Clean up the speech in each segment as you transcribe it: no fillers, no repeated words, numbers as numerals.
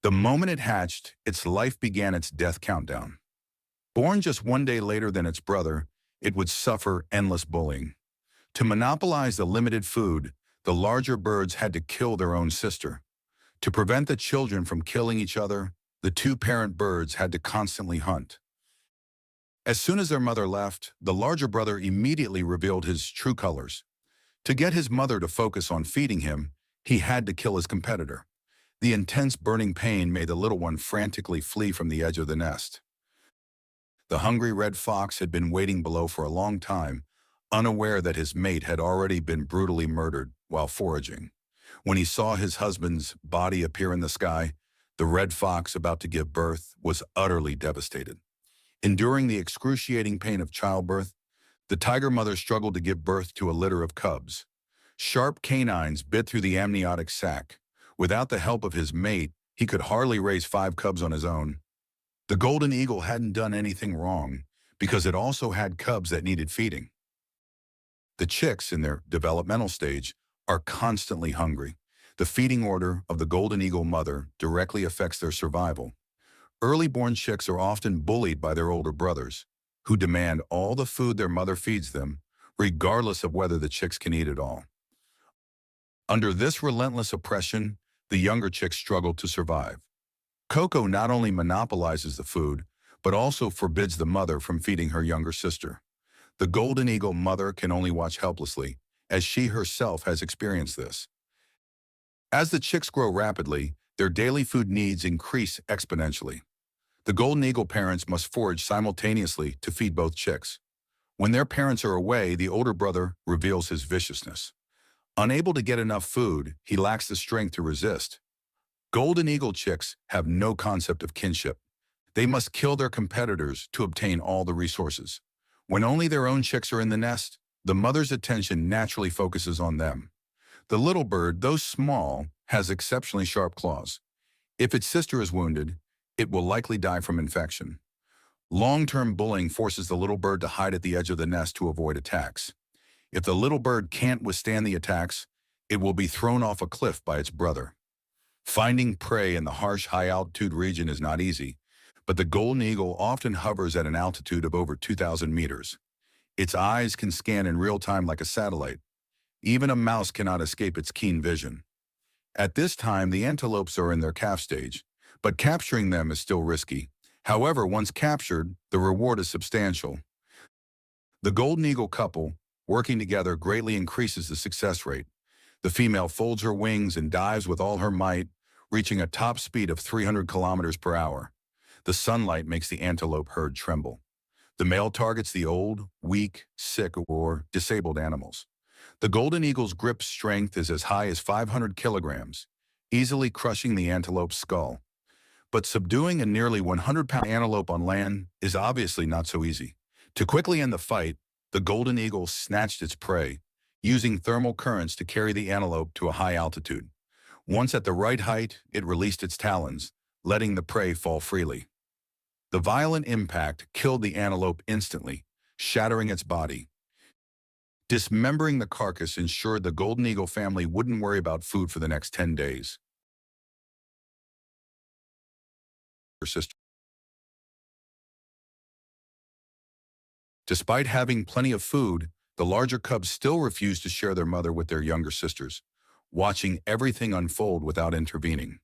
The moment it hatched, its life began its death countdown. Born just one day later than its brother, it would suffer endless bullying. To monopolize the limited food, the larger birds had to kill their own sister. To prevent the children from killing each other, the two parent birds had to constantly hunt. As soon as their mother left, the larger brother immediately revealed his true colors. To get his mother to focus on feeding him, he had to kill his competitor. The intense burning pain made the little one frantically flee from the edge of the nest. The hungry red fox had been waiting below for a long time, unaware that his mate had already been brutally murdered while foraging. When he saw his husband's body appear in the sky, the red fox about to give birth was utterly devastated. Enduring the excruciating pain of childbirth, the tiger mother struggled to give birth to a litter of cubs. Sharp canines bit through the amniotic sac. Without the help of his mate, he could hardly raise 5 cubs on his own. The golden eagle hadn't done anything wrong because it also had cubs that needed feeding. The chicks, in their developmental stage, are constantly hungry. The feeding order of the golden eagle mother directly affects their survival. Early-born chicks are often bullied by their older brothers, who demand all the food their mother feeds them, regardless of whether the chicks can eat it all. Under this relentless oppression, the younger chicks struggle to survive. Coco not only monopolizes the food, but also forbids the mother from feeding her younger sister. The golden eagle mother can only watch helplessly, as she herself has experienced this. As the chicks grow rapidly, their daily food needs increase exponentially. The golden eagle parents must forage simultaneously to feed both chicks. When their parents are away, the older brother reveals his viciousness. Unable to get enough food, he lacks the strength to resist. Golden eagle chicks have no concept of kinship. They must kill their competitors to obtain all the resources. When only their own chicks are in the nest, the mother's attention naturally focuses on them. The little bird, though small, has exceptionally sharp claws. If its sister is wounded, it will likely die from infection. Long-term bullying forces the little bird to hide at the edge of the nest to avoid attacks. If the little bird can't withstand the attacks, it will be thrown off a cliff by its brother. Finding prey in the harsh, high-altitude region is not easy, but the golden eagle often hovers at an altitude of over 2,000 meters. Its eyes can scan in real time like a satellite. Even a mouse cannot escape its keen vision. At this time, the antelopes are in their calf stage, but capturing them is still risky. However, once captured, the reward is substantial. The golden eagle couple, working together, greatly increases the success rate. The female folds her wings and dives with all her might, reaching a top speed of 300 kilometers per hour. The sunlight makes the antelope herd tremble. The male targets the old, weak, sick, or disabled animals. The golden eagle's grip strength is as high as 500 kilograms, easily crushing the antelope's skull. But subduing a nearly 100-pound antelope on land is obviously not so easy. To quickly end the fight, the golden eagle snatched its prey, using thermal currents to carry the antelope to a high altitude. Once at the right height, it released its talons, letting the prey fall freely. The violent impact killed the antelope instantly, shattering its body. Dismembering the carcass ensured the golden eagle family wouldn't worry about food for the next 10 days. Her sister. Despite having plenty of food, the larger cubs still refused to share their mother with their younger sisters, watching everything unfold without intervening.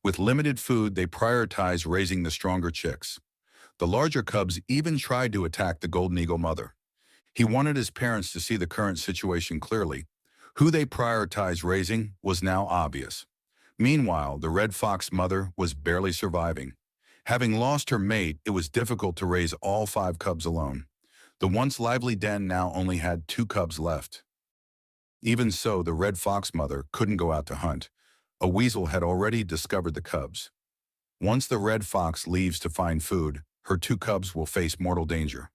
With limited food, they prioritized raising the stronger chicks. The larger cubs even tried to attack the golden eagle mother. He wanted his parents to see the current situation clearly. Who they prioritized raising was now obvious. Meanwhile, the red fox mother was barely surviving. Having lost her mate, it was difficult to raise all 5 cubs alone. The once lively den now only had 2 cubs left. Even so, the red fox mother couldn't go out to hunt. A weasel had already discovered the cubs. Once the red fox leaves to find food, her 2 cubs will face mortal danger.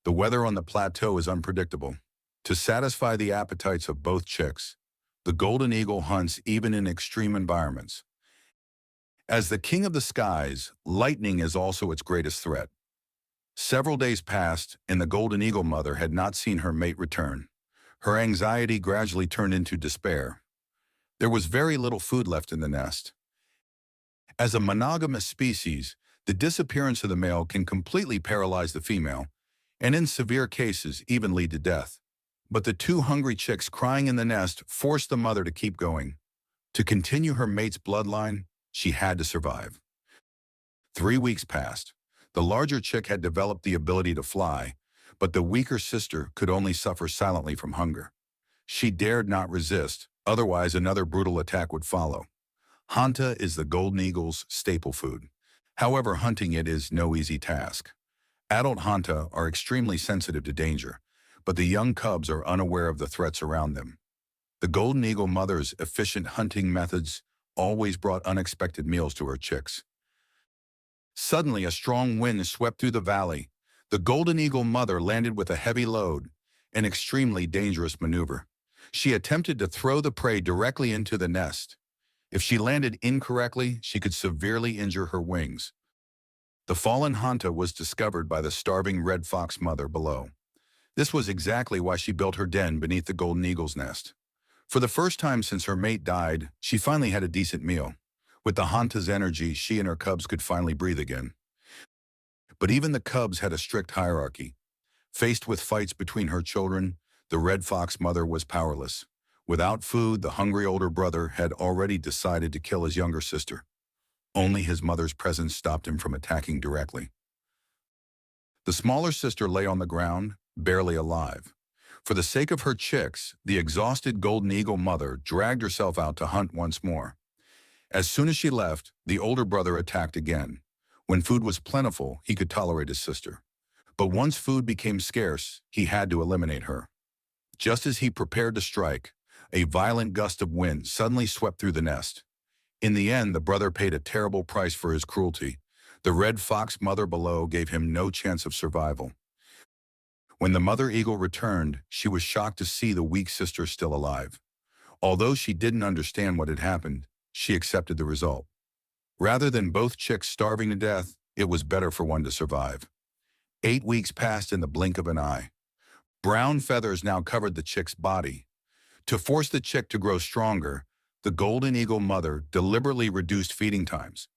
The weather on the plateau is unpredictable. To satisfy the appetites of both chicks, the golden eagle hunts even in extreme environments. As the king of the skies, lightning is also its greatest threat. Several days passed, and the golden eagle mother had not seen her mate return. Her anxiety gradually turned into despair. There was very little food left in the nest. As a monogamous species, the disappearance of the male can completely paralyze the female, and in severe cases even lead to death. But the two hungry chicks crying in the nest forced the mother to keep going. To continue her mate's bloodline, she had to survive. 3 weeks passed. The larger chick had developed the ability to fly, but the weaker sister could only suffer silently from hunger. She dared not resist, otherwise another brutal attack would follow. Hanta is the golden eagle's staple food. However, hunting it is no easy task. Adult hanta are extremely sensitive to danger, but the young cubs are unaware of the threats around them. The golden eagle mother's efficient hunting methods always brought unexpected meals to her chicks. Suddenly, a strong wind swept through the valley. The golden eagle mother landed with a heavy load, an extremely dangerous maneuver. She attempted to throw the prey directly into the nest. If she landed incorrectly, she could severely injure her wings. The fallen hanta was discovered by the starving red fox mother below. This was exactly why she built her den beneath the golden eagle's nest. For the first time since her mate died, she finally had a decent meal. With the hanta's energy, she and her cubs could finally breathe again. But even the cubs had a strict hierarchy. Faced with fights between her children, the red fox mother was powerless. Without food, the hungry older brother had already decided to kill his younger sister. Only his mother's presence stopped him from attacking directly. The smaller sister lay on the ground, barely alive. For the sake of her chicks, the exhausted golden eagle mother dragged herself out to hunt once more. As soon as she left, the older brother attacked again. When food was plentiful, he could tolerate his sister. But once food became scarce, he had to eliminate her. Just as he prepared to strike, a violent gust of wind suddenly swept through the nest. In the end, the brother paid a terrible price for his cruelty. The red fox mother below gave him no chance of survival. When the mother eagle returned, she was shocked to see the weak sister still alive. Although she didn't understand what had happened, she accepted the result. Rather than both chicks starving to death, it was better for one to survive. 8 weeks passed in the blink of an eye. Brown feathers now covered the chick's body. To force the chick to grow stronger, the golden eagle mother deliberately reduced feeding times.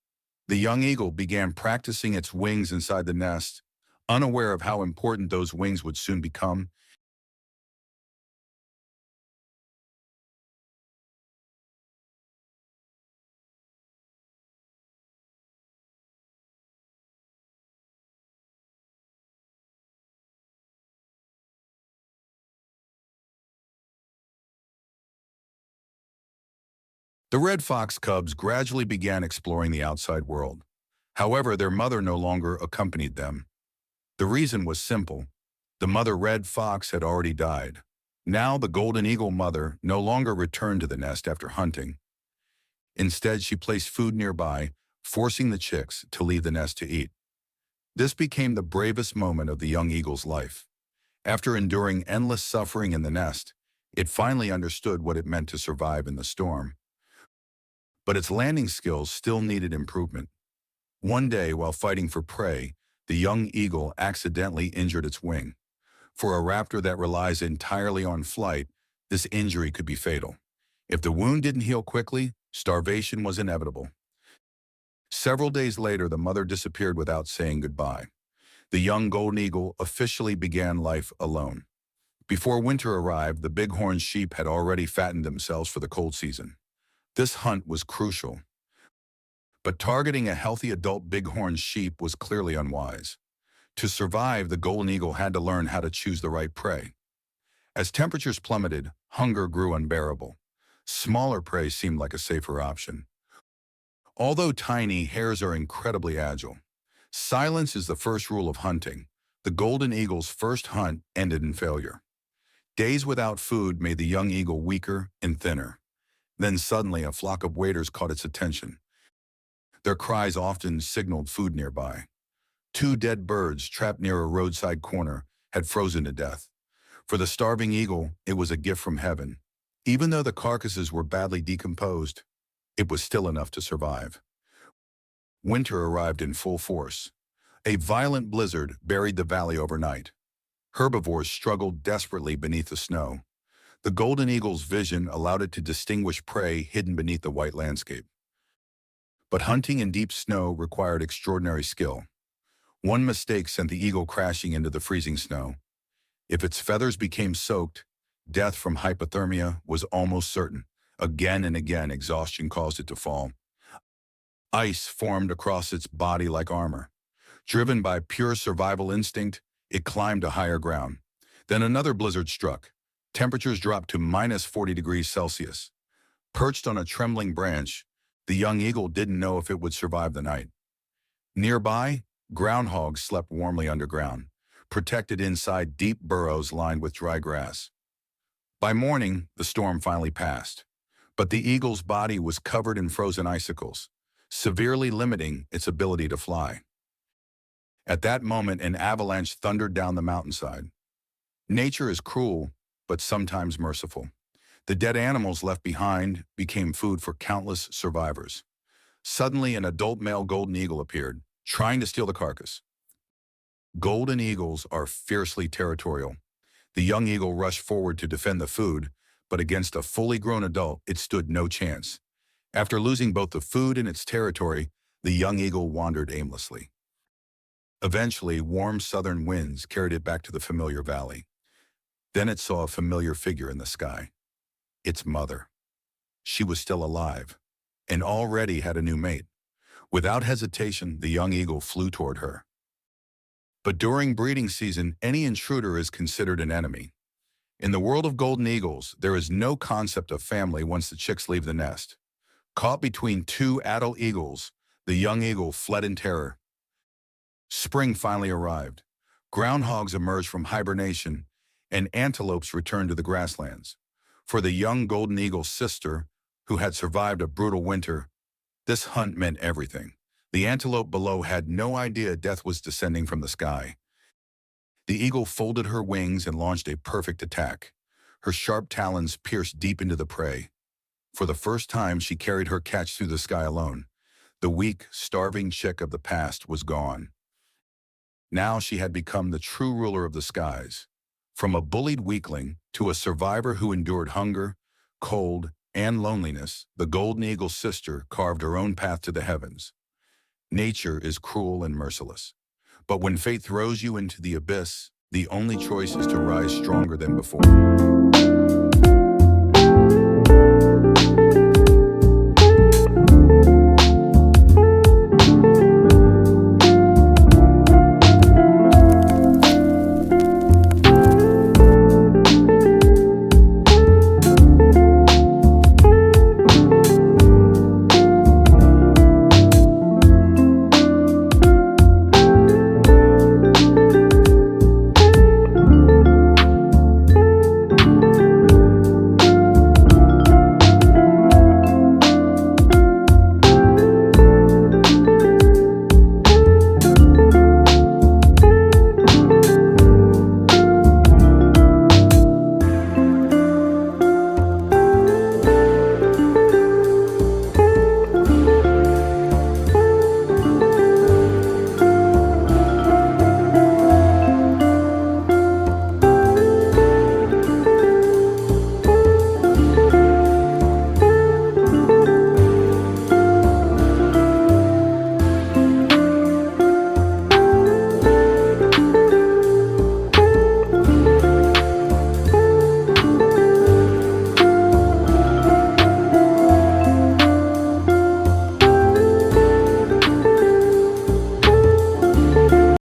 The young eagle began practicing its wings inside the nest, unaware of how important those wings would soon become. The red fox cubs gradually began exploring the outside world. However, their mother no longer accompanied them. The reason was simple. The mother red fox had already died. Now the golden eagle mother no longer returned to the nest after hunting. Instead, she placed food nearby, forcing the chicks to leave the nest to eat. This became the bravest moment of the young eagle's life. After enduring endless suffering in the nest, it finally understood what it meant to survive in the storm. But its landing skills still needed improvement. One day, while fighting for prey, the young eagle accidentally injured its wing. For a raptor that relies entirely on flight, this injury could be fatal. If the wound didn't heal quickly, starvation was inevitable. Several days later, the mother disappeared without saying goodbye. The young golden eagle officially began life alone. Before winter arrived, the bighorn sheep had already fattened themselves for the cold season. This hunt was crucial. But targeting a healthy adult bighorn sheep was clearly unwise. To survive, the golden eagle had to learn how to choose the right prey. As temperatures plummeted, hunger grew unbearable. Smaller prey seemed like a safer option. Although tiny, hares are incredibly agile. Silence is the first rule of hunting. The golden eagle's first hunt ended in failure. Days without food made the young eagle weaker and thinner. Then suddenly a flock of waders caught its attention. Their cries often signaled food nearby. 2 dead birds trapped near a roadside corner had frozen to death. For the starving eagle, it was a gift from heaven. Even though the carcasses were badly decomposed, it was still enough to survive. Winter arrived in full force. A violent blizzard buried the valley overnight. Herbivores struggled desperately beneath the snow. The golden eagle's vision allowed it to distinguish prey hidden beneath the white landscape. But hunting in deep snow required extraordinary skill. One mistake sent the eagle crashing into the freezing snow. If its feathers became soaked, death from hypothermia was almost certain. Again and again, exhaustion caused it to fall. Ice formed across its body like armor. Driven by pure survival instinct, it climbed to higher ground. Then another blizzard struck. Temperatures dropped to minus 40 degrees Celsius. Perched on a trembling branch, the young eagle didn't know if it would survive the night. Nearby, groundhogs slept warmly underground, protected inside deep burrows lined with dry grass. By morning, the storm finally passed, but the eagle's body was covered in frozen icicles, severely limiting its ability to fly. At that moment, an avalanche thundered down the mountainside. Nature is cruel, but sometimes merciful. The dead animals left behind became food for countless survivors. Suddenly, an adult male golden eagle appeared, trying to steal the carcass. Golden eagles are fiercely territorial. The young eagle rushed forward to defend the food, but against a fully grown adult, it stood no chance. After losing both the food and its territory, the young eagle wandered aimlessly. Eventually, warm southern winds carried it back to the familiar valley. Then it saw a familiar figure in the sky. Its mother. She was still alive, and already had a new mate. Without hesitation, the young eagle flew toward her. But during breeding season, any intruder is considered an enemy. In the world of golden eagles, there is no concept of family once the chicks leave the nest. Caught between two adult eagles, the young eagle fled in terror. Spring finally arrived. Groundhogs emerged from hibernation, and antelopes returned to the grasslands. For the young golden eagle's sister, who had survived a brutal winter, this hunt meant everything. The antelope below had no idea death was descending from the sky. The eagle folded her wings and launched a perfect attack. Her sharp talons pierced deep into the prey. For the first time, she carried her catch through the sky alone. The weak, starving chick of the past was gone. Now she had become the true ruler of the skies. From a bullied weakling to a survivor who endured hunger, cold, and loneliness, the golden eagle's sister carved her own path to the heavens. Nature is cruel and merciless. But when fate throws you into the abyss, the only choice is to rise stronger than before.